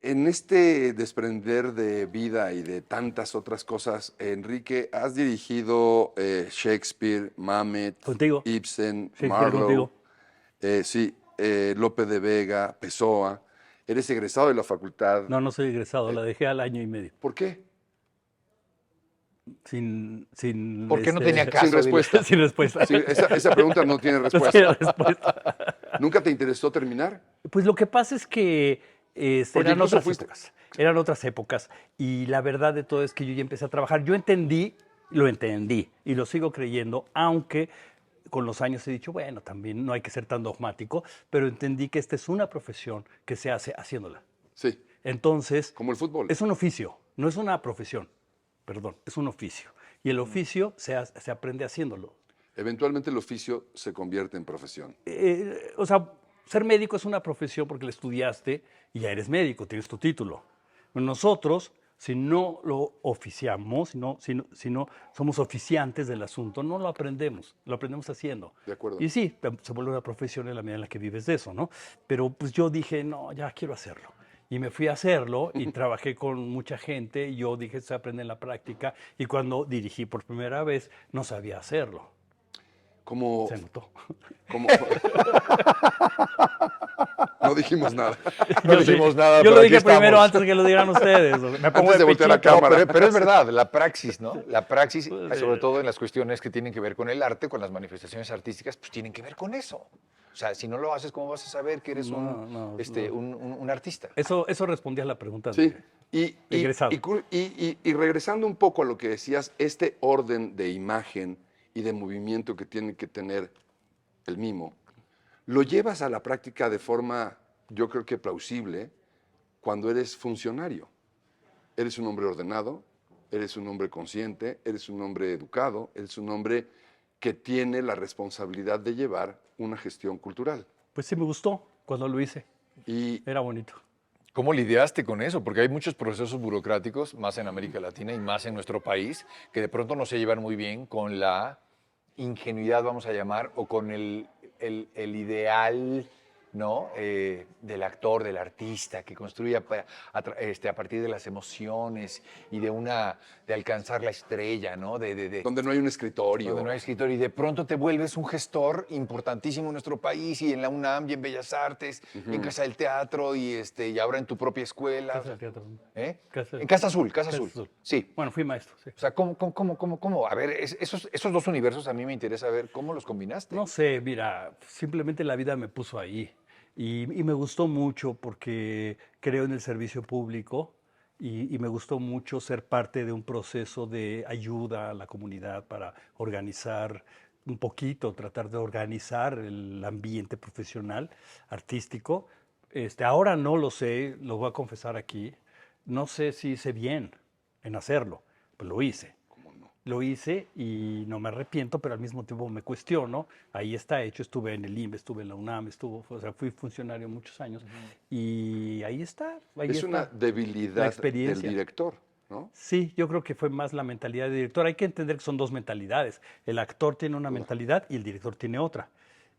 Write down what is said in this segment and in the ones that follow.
En este desprender de vida y de tantas otras cosas, Enrique, has dirigido Shakespeare, Mamet, Contigo. Ibsen, Shakespeare Marlowe, contigo. sí, Lope de Vega, Pessoa. Eres egresado de la facultad. No, no soy egresado, eh, la dejé al año y medio. ¿Por qué? Sin, ¿Por qué no tenía Sin caso? Dile. respuesta. sin respuesta. Sí, esa pregunta no tiene No tiene respuesta. respuesta. ¿Nunca te interesó terminar? Pues lo que pasa es que Porque eran incluso otras fuiste. épocas. Eran otras épocas. Y la verdad de todo es que yo ya empecé a trabajar. Yo lo entendí y lo sigo creyendo, aunque con los años he dicho, bueno, también no hay que ser tan dogmático, pero entendí que esta es una profesión que se hace haciéndola. Sí, Entonces, como el fútbol. es un oficio, no es una profesión, perdón, es un oficio. Y el oficio se aprende haciéndolo. Eventualmente el oficio se convierte en profesión. O sea, ser médico es una profesión porque la estudiaste y ya eres médico, tienes tu título. Nosotros, si no lo oficiamos, si no somos oficiantes del asunto, no lo aprendemos haciendo. De acuerdo. Y sí, se vuelve una profesión en la medida en la que vives de eso, ¿no? Pero pues yo dije, no, ya quiero hacerlo. Y me fui a hacerlo y trabajé con mucha gente y yo dije, se aprende en la práctica. Y cuando dirigí por primera vez, no sabía hacerlo. Como, Se notó. como... No dijimos nada. No dijimos nada, Yo pero lo aquí dije primero estamos. antes que lo digan ustedes. Me pongo Antes de voltear la pechito. cámara. Pero es verdad, la praxis, ¿no? La praxis, Pues, sobre todo en las cuestiones que tienen que ver con el arte, con las manifestaciones artísticas, pues tienen que ver con eso. O sea, si no lo haces, ¿cómo vas a saber que eres No, un artista? Eso respondía a la pregunta Sí, de egresado. y regresando un poco a lo que decías, este orden de imagen y de movimiento que tiene que tener el mimo, lo llevas a la práctica de forma, yo creo que plausible, cuando eres funcionario. Eres un hombre ordenado, eres un hombre consciente, eres un hombre educado, eres un hombre que tiene la responsabilidad de llevar una gestión cultural. Pues sí me gustó cuando lo hice. Y Era bonito. ¿Cómo lidiaste con eso? Porque hay muchos procesos burocráticos, más en América Latina y más en nuestro país, que de pronto no se llevan muy bien con la ingenuidad, vamos a llamar, o con el ideal, ¿no? Del actor, del artista, que construye a partir de las emociones y de alcanzar la estrella, ¿no? donde no hay un escritorio. Donde no hay escritor y de pronto te vuelves un gestor importantísimo en nuestro país y en la UNAM y en Bellas Artes, y en Casa del Teatro y ahora en tu propia escuela. Casa del Teatro. ¿Eh? Casa- En Casa Azul, Casa Casa Azul. Azul. Sí. Bueno, fui maestro, sí. O sea, ¿cómo? A ver, esos dos universos a mí me interesa ver cómo los combinaste. No sé, mira, simplemente la vida me puso ahí. Y me gustó mucho porque creo en el servicio público y me gustó mucho ser parte de un proceso de ayuda a la comunidad para organizar un poquito, tratar de organizar el ambiente profesional, artístico. Ahora no lo sé, lo voy a confesar aquí, no sé si hice bien en hacerlo, pues lo hice. ¿Cómo no? Lo hice y no me arrepiento, pero al mismo tiempo me cuestiono. Ahí está hecho, estuve en el IMBE, estuve en la UNAM, o sea, fui funcionario muchos años y ahí está, ahí Es está una la debilidad del experiencia. director, ¿no? Sí, yo creo que fue más la mentalidad del director. Hay que entender que son dos mentalidades. El actor tiene una mentalidad y el director tiene otra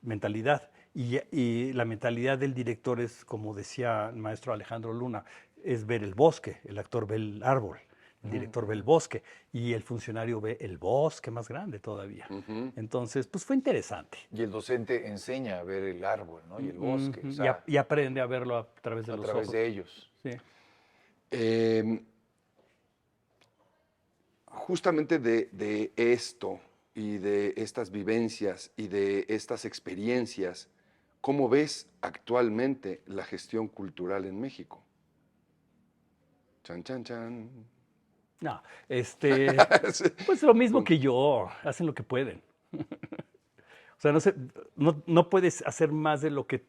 mentalidad. Y la mentalidad del director es, como decía el maestro Alejandro Luna, es ver el bosque, el actor ve el árbol. El director ve el bosque y el funcionario ve el bosque más grande todavía. Entonces, pues fue interesante. Y el docente enseña a ver el árbol, ¿no? Y el bosque, o Y, sea, y aprende a verlo a través de a los través ojos. de ellos. Sí. Justamente de esto y de estas vivencias y de estas experiencias, ¿cómo ves actualmente la gestión cultural en México? Chan, chan, chan. No, Sí. pues lo mismo que yo, hacen lo que pueden. O sea, no puedes hacer más de lo que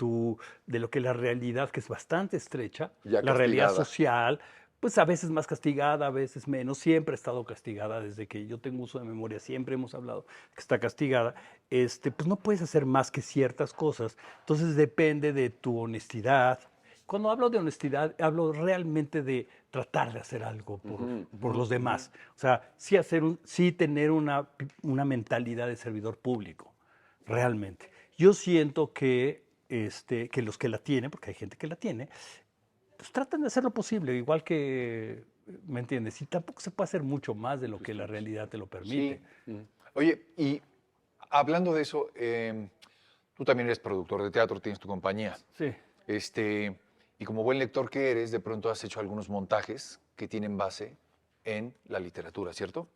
la realidad, que es bastante estrecha, Ya la realidad castigada. social, pues a veces más castigada, a veces menos, siempre ha estado castigada, desde que yo tengo uso de memoria, siempre hemos hablado que está castigada, pues no puedes hacer más que ciertas cosas, entonces depende de tu honestidad. Cuando hablo de honestidad, hablo realmente de tratar de hacer algo por los demás. O sea, sí tener una mentalidad de servidor público. Realmente. Yo siento que los que la tienen, porque hay gente que la tiene, pues tratan de hacer lo posible, igual que, ¿me entiendes? Y tampoco se puede hacer mucho más de lo que la realidad te lo permite. Sí. Oye, y hablando de eso, tú también eres productor de teatro, tienes tu compañía. Sí. Y como buen lector que eres, de pronto has hecho algunos montajes que tienen base en la literatura, ¿cierto?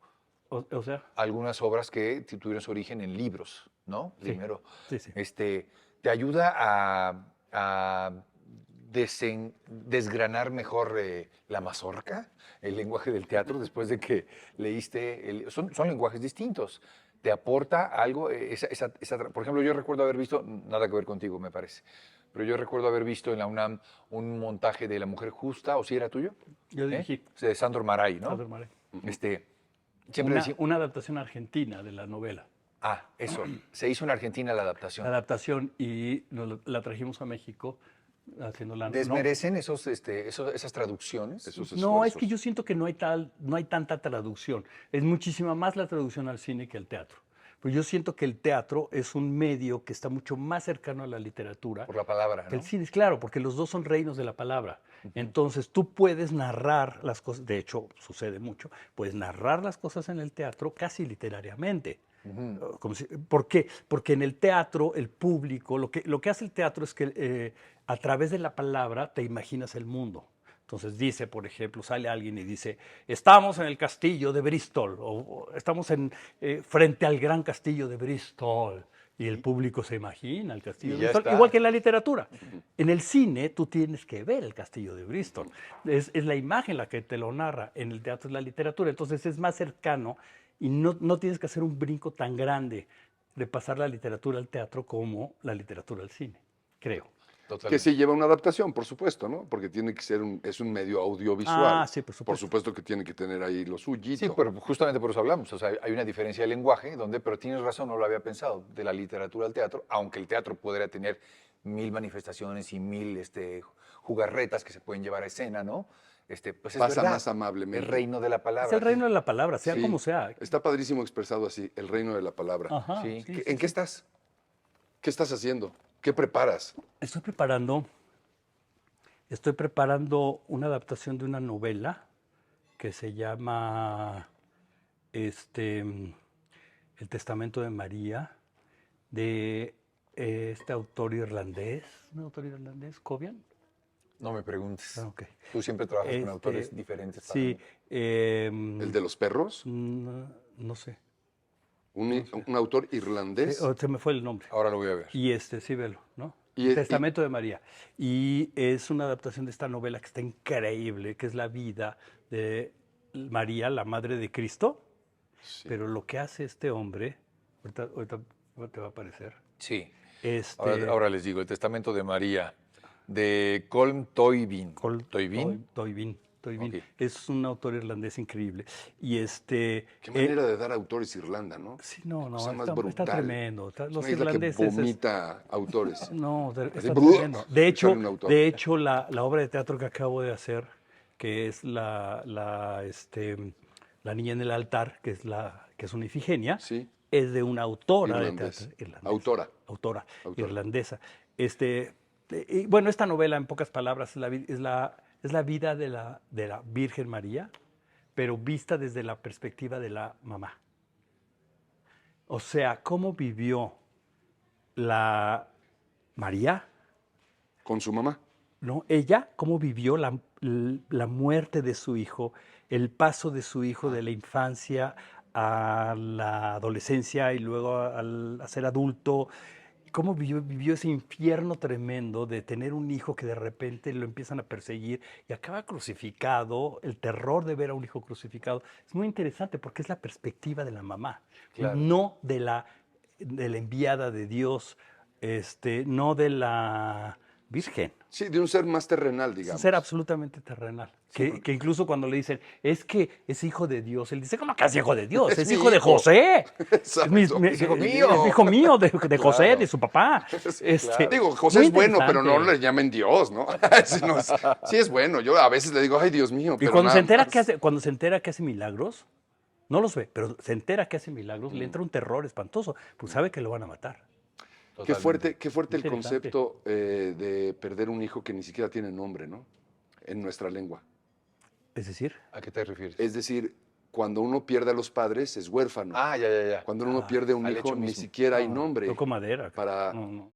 O sea, Algunas obras que tuvieron su origen en libros, ¿no? Sí. Primero, sí, sí. te ayuda a desgranar mejor la mazorca, el lenguaje del teatro, después de que leíste, son lenguajes distintos. ¿Te aporta algo? Por ejemplo, yo recuerdo haber visto, nada que ver contigo, me parece, pero yo recuerdo haber visto en la UNAM un montaje de La Mujer Justa, ¿o si era tuyo? Yo dirigí. De Sandro Maray, ¿no? Sandro Maray. Siempre decía, Una adaptación argentina de la novela. eso, se hizo en Argentina la adaptación. La adaptación y la trajimos a México haciendo la... ¿Desmerecen esas traducciones? Esos No, es esfuerzos. que yo siento que no hay tanta traducción. Es muchísima más la traducción al cine que al teatro. Pero yo siento que el teatro es un medio que está mucho más cercano a la literatura Por la palabra, que ¿no? el cine. Claro, porque los dos son reinos de la palabra. Entonces tú puedes narrar las cosas, de hecho sucede mucho, puedes narrar las cosas en el teatro casi literariamente. ¿Por qué? Porque en el teatro el público, lo que hace el teatro es que a través de la palabra te imaginas el mundo. Entonces dice, por ejemplo, sale alguien y dice, estamos en el castillo de Bristol, o estamos frente al gran castillo de Bristol, y el público se imagina el castillo Y de ya Bristol, está. igual que en la literatura. En el cine tú tienes que ver el castillo de Bristol, es la imagen la que te lo narra, en el teatro es la literatura, entonces es más cercano y no tienes que hacer un brinco tan grande de pasar la literatura al teatro como la literatura al cine, creo. Que Totalmente. sí lleva una adaptación, por supuesto, ¿no? Porque tiene que ser es un medio audiovisual. Sí, por supuesto. Por supuesto que tiene que tener ahí lo suyito. Sí, pero justamente por eso hablamos. O sea, hay una diferencia de lenguaje, pero tienes razón, no lo había pensado, de la literatura al teatro, aunque el teatro podría tener 1000 manifestaciones y 1000 jugarretas que se pueden llevar a escena, ¿no? Pues es Pasa verdad, más amablemente. el reino de la palabra. Es el reino de la palabra, sea Sí, como sea. Está padrísimo expresado así, el reino de la palabra. Ajá, Sí. sí, ¿En qué estás? ¿Qué estás haciendo? ¿Qué preparas? Estoy preparando una adaptación de una novela que se llama El Testamento de María, de este autor irlandés, ¿un autor irlandés? ¿Cobian? No me preguntes. Ok. Tú siempre trabajas con autores diferentes. para Sí. mí. ¿El de los perros? No sé. Un autor irlandés. Se me fue el nombre. Ahora lo voy a ver. Y sí, velo, ¿no? Y- El Testamento de María. Y es una adaptación de esta novela que está increíble, que es la vida de María, la madre de Cristo. Sí. Pero lo que hace este hombre, ahorita te va a aparecer. Sí. Este, Ahora les digo, el Testamento de María, de Colm Toibin. ¿Toibin? Toibin. Ok. Es un autor irlandés increíble. Y Qué manera de dar autores Irlanda, ¿no? Sí, no, Cosa más está brutal. tremendo. Es Los una isla que irlandeses. vomita autores. No, Así, está ¡blue! tremendo. De Sale un autor. hecho la obra de teatro que acabo de hacer, que es la Niña en el altar, que es una Ifigenia, Sí. es de una autora Irlandés. de teatro irlandesa. Autora. Irlandesa. Y bueno, esta novela, en pocas palabras, es la vida de la Virgen María, pero vista desde la perspectiva de la mamá. O sea, cómo vivió la María, Con su mamá. ¿no? Ella, cómo vivió la muerte de su hijo, el paso de su hijo de la infancia a la adolescencia y luego a ser adulto. Cómo vivió ese infierno tremendo de tener un hijo que de repente lo empiezan a perseguir y acaba crucificado, el terror de ver a un hijo crucificado. Es muy interesante porque es la perspectiva de la mamá, Claro. no de la enviada de Dios, no de la Virgen. Sí, de un ser más terrenal, Es un digamos. ser absolutamente terrenal. Que incluso cuando le dicen, es que es hijo de Dios, él dice, ¿cómo que es hijo de Dios? Es Es mi hijo de hijo. José. Exacto. Es hijo mío. Es hijo mío, de José, Claro. de su papá. claro. Digo, José muy es bueno, pero no interesante. le llamen Dios, ¿no? Sí es bueno. Yo a veces le digo, ay, Dios mío. Y Pero cuando nada se entera más. cuando se entera que hace milagros, no los ve, pero se entera que hace milagros, le entra un terror espantoso, pues sabe que lo van a matar. Qué fuerte el Interesante. concepto de perder un hijo que ni siquiera tiene nombre, ¿no? en nuestra lengua. Es decir, ¿A qué te refieres? Es decir, cuando uno pierde a los padres es huérfano. Ah, ya. Cuando uno pierde a un al hijo hecho ni mismo. siquiera hay no, nombre toco madera. para No, no.